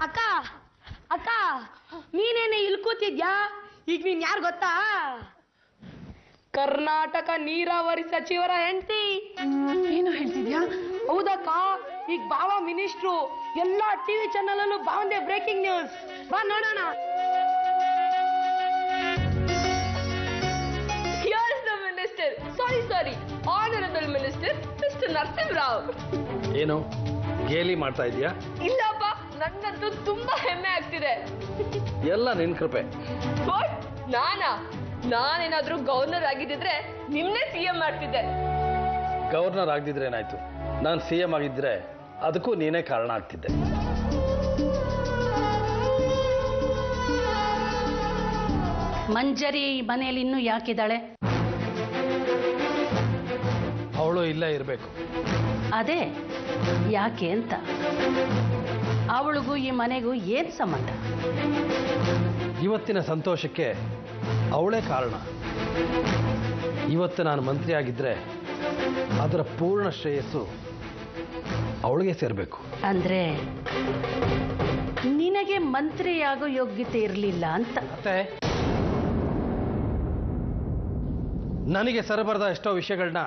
ಅಕ್ಕ ಅಕ್ಕ ನೀನೇನೆ ಇಲ್ಲಿ ಕೂತಿದ್ಯಾ? ಈಗ ನೀನ್ ಯಾರು ಗೊತ್ತಾ? ಕರ್ನಾಟಕ ನೀರಾವರಿ ಸಚಿವರ ಹೆಂಡತಿ. ಏನು ಹೇಳ್ತಿದ್ಯಾ? ಹೌದಕ್ಕ, ಈಗ ಬಾವ ಮಿನಿಸ್ಟ್ರು. ಎಲ್ಲಾ ಟಿವಿ ಚಾನಲ್ ಅಲ್ಲೂ ಬಾವಂದೆ ಬ್ರೇಕಿಂಗ್ ನ್ಯೂಸ್. ಬಾ ನೋಡೋಣ. ಮಿನಿಸ್ಟರ್, ಸಾರಿ ಆನರಬಲ್ ಮಿನಿಸ್ಟರ್ ಮಿಸ್ಟರ್ ನರಸಿಂಹರಾವ್. ಏನು ಗೇಲಿ ಮಾಡ್ತಾ ಇದೀಯಾ? ಇಲ್ಲಪ್ಪ, ನನ್ನಂತೂ ತುಂಬಾ ಹೆಮ್ಮೆ ಆಗ್ತಿದೆ. ಎಲ್ಲ ನಿನ್ ಕೃಪೆ. ನಾನೇನಾದ್ರೂ ಗವರ್ನರ್ ಆಗಿದ್ದಿದ್ರೆ ನಿಮ್ನೆ ಸಿಎಂ ಮಾಡ್ತಿದ್ದೆ. ಗವರ್ನರ್ ಆಗದಿದ್ರೆ ಏನಾಯ್ತು? ನಾನು ಸಿಎಂ ಆಗಿದ್ರೆ ಅದಕ್ಕೂ ನೀನೇ ಕಾರಣ ಆಗ್ತಿದ್ದೆ. ಮಂಜರಿ ಈ ಮನೆಯಲ್ಲಿ ಇನ್ನೂ ಯಾಕಿದ್ದಾಳೆ? ಅವಳು ಇಲ್ಲೇ ಇರಬೇಕು. ಅದೇ ಯಾಕೆ ಅಂತ. ಅವಳಿಗೂ ಈ ಮನೆಗೂ ಏನ್ ಸಂಬಂಧ? ಇವತ್ತಿನ ಸಂತೋಷಕ್ಕೆ ಅವಳೇ ಕಾರಣ. ಇವತ್ತು ನಾನು ಮಂತ್ರಿ ಆಗಿದ್ರೆ ಅದರ ಪೂರ್ಣ ಶ್ರೇಯಸ್ಸು ಅವಳಿಗೆ ಸೇರಬೇಕು. ಅಂದ್ರೆ ನಿನಗೆ ಮಂತ್ರಿಯಾಗೋ ಯೋಗ್ಯತೆ ಇರಲಿಲ್ಲ ಅಂತ. ಮತ್ತೆ ನನಗೆ ಸರಬರದ ಎಷ್ಟೋ ವಿಷಯಗಳನ್ನ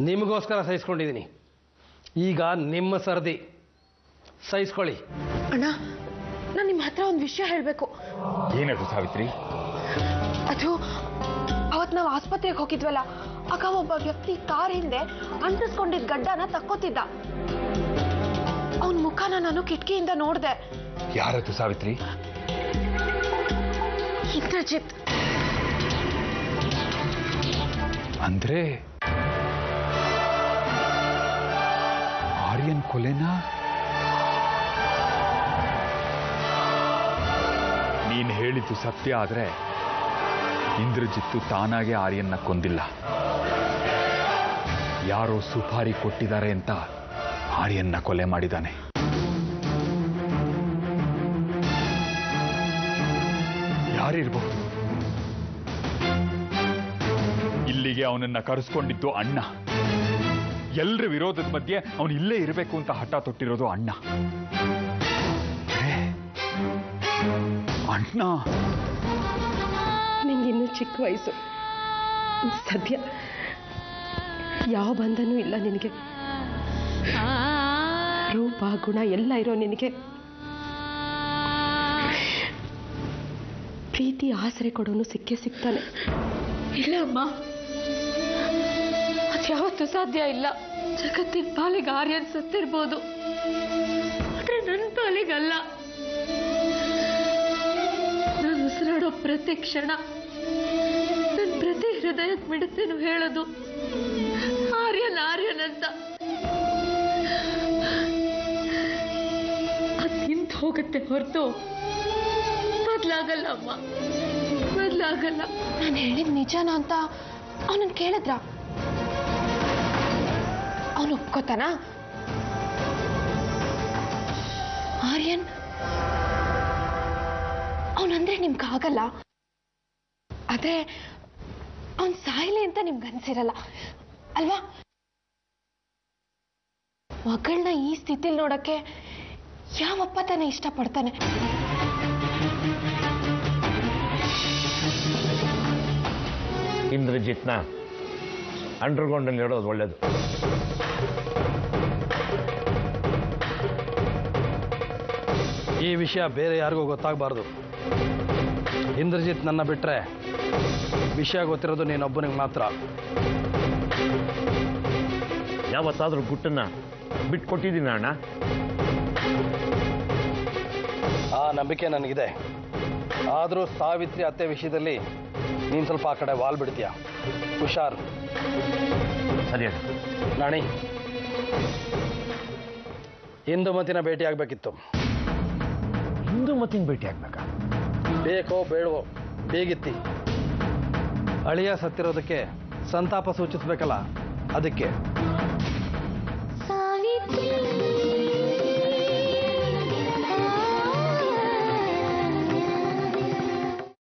ನಿಮಗೋಸ್ಕರ ಸಹಿಸ್ಕೊಂಡಿದ್ದೀನಿ. ಈಗ ನಿಮ್ಮ ಸರದಿ, ಸಹಿಸ್ಕೊಳ್ಳಿ. ಅಣ್ಣ, ನಾನು ನಿಮ್ಮ ಹತ್ರ ಒಂದು ವಿಷಯ ಹೇಳಬೇಕು. ಏನದು ಸಾವಿತ್ರಿ? ಅದು ಅವತ್ತು ನಾವು ಆಸ್ಪತ್ರೆಗೆ ಹೋಗಿದ್ವಲ್ಲ, ಆಗ ಒಬ್ಬ ವ್ಯಕ್ತಿ ಕಾರ್ ಹಿಂದೆ ಅಂಟಿಸ್ಕೊಂಡಿದ್ದ ಗಡ್ಡನ ತಕ್ಕೋತಿದ್ದ. ಅವನ ಮುಖನ ನಾನು ಕಿಟಕಿಯಿಂದ ನೋಡಿದೆ. ಯಾರದು ಸಾವಿತ್ರಿ? ಇಂದ್ರಜಿತ್. ಅಂದ್ರೆ ಆರ್ಯನ್ ಕೊಲೆನಾ? ನೀನ್ ಹೇಳಿದ್ದು ಸತ್ಯ ಆದ್ರೆ ಇಂದ್ರಜಿತ್ತು ತಾನಾಗೆ ಆರ್ಯನ್ನ ಕೊಂದಿಲ್ಲ. ಯಾರೋ ಸುಪಾರಿ ಕೊಟ್ಟಿದ್ದಾರೆ ಅಂತ ಆರ್ಯನ್ನ ಕೊಲೆ ಮಾಡಿದ್ದಾನೆ. ಯಾರಿರ್ಬಹುದು? ಇಲ್ಲಿಗೆ ಅವನನ್ನ ಕರೆಸ್ಕೊಂಡಿದ್ದು ಅಣ್ಣ. ಎಲ್ಲರ ವಿರೋಧದ ಮಧ್ಯೆ ಅವನು ಇಲ್ಲೇ ಇರಬೇಕು ಅಂತ ಹಠ ತೊಟ್ಟಿರೋದು ಅಣ್ಣ. ಅಣ್ಣ, ನಿಂಗಿನ್ನೂ ಚಿಕ್ಕ ವಯಸ್ಸು, ಸದ್ಯ ಯಾವ ಬಂಧನೂ ಇಲ್ಲ ನಿನಗೆ. ರೂಪ ಗುಣ ಎಲ್ಲ ಇರೋ ನಿನಗೆ ಪ್ರೀತಿ ಆಸರೆ ಕೊಡೋನು ಸಿಕ್ಕೇ ಸಿಗ್ತಾನೆ. ಇಲ್ಲ ಅಮ್ಮ, ಅದ್ಯಾವತ್ತೂ ಸಾಧ್ಯ ಇಲ್ಲ. ಜಗತ್ತಿನ ಪಾಲಿಗೆ ಆರ್ಯನ್ ಸತ್ತಿರ್ಬೋದು, ಆದ್ರೆ ನನ್ನ ಪಾಲಿಗಲ್ಲ. ನಾನು ಉಸಿರಾಡೋ ಪ್ರತಿ ಕ್ಷಣ, ನನ್ನ ಪ್ರತಿ ಹೃದಯಕ್ಕೆ ಮಿಡುತ್ತೇನು ಹೇಳೋದು ಆರ್ಯನ್ ಆರ್ಯನ್ ಅಂತ. ಅದು ನಿಂತು ಹೋಗುತ್ತೆ ಹೊರತು ಬದಲಾಗಲ್ಲ ಅಮ್ಮ, ಬದಲಾಗಲ್ಲ. ನಾನು ಹೇಳಿದ ನಿಜಾನ ಅಂತ ಅವನನ್ನು ಕೇಳಿದ್ರ? ಅವನು ಒಪ್ಕೋತಾನ? ಆರ್ಯನ್ ಅವನಂದ್ರೆ ನಿಮ್ಗಾಗಲ್ಲ, ಆದ್ರೆ ಅವನ್ ಸಾಯ್ಲಿ ಅಂತ ನಿಮ್ಗೆ ಅನ್ಸಿರಲ್ಲ ಅಲ್ವಾ? ಮಗಳನ್ನ ಈ ಸ್ಥಿತಿಲಿ ನೋಡಕ್ಕೆ ಯಾವಪ್ಪ ತಾನೇ ಇಷ್ಟಪಡ್ತಾನೆ? ಇಂದ್ರಜಿತ್ನ ಅಂಡರ್ಗ್ರೌಂಡಲ್ಲಿ ಇಡೋದು ಒಳ್ಳೇದು. ಈ ವಿಷಯ ಬೇರೆ ಯಾರಿಗೂ ಗೊತ್ತಾಗಬಾರ್ದು. ಇಂದ್ರಜಿತ್ ನನ್ನ ಬಿಟ್ರೆ ವಿಷಯ ಗೊತ್ತಿರೋದು ನೀನೊಬ್ಬನಿಗೆ ಮಾತ್ರ. ಯಾವತ್ತಾದ್ರೂ ಗುಟ್ಟನ್ನ ಬಿಟ್ಕೊಟ್ಟಿದ್ದೀನಿ ಅಣ್ಣ. ಆ ನಂಬಿಕೆ ನನಗಿದೆ. ಆದರೂ ಸಾವಿತ್ರಿ ಅತ್ತೆ ವಿಷಯದಲ್ಲಿ ನೀನು ಸ್ವಲ್ಪ ಆ ಕಡೆ ವಾಲ್ ಬಿಡ್ತೀಯ. ಹುಷಾರ್. ಸರಿ ನಾಣಿ, ಇಂದುಮತಿನ ಭೇಟಿ ಆಗ್ಬೇಕಿತ್ತು. ಇಂದುಮತಿನ ಭೇಟಿ ಆಗ್ಬೇಕಾ? ಬೇಕೋ ಬೇಡವೋ ಬೇಗಿತ್ತಿ. ಅಳಿಯ ಸತ್ತಿರೋದಕ್ಕೆ ಸಂತಾಪ ಸೂಚಿಸ್ಬೇಕಲ್ಲ, ಅದಕ್ಕೆ.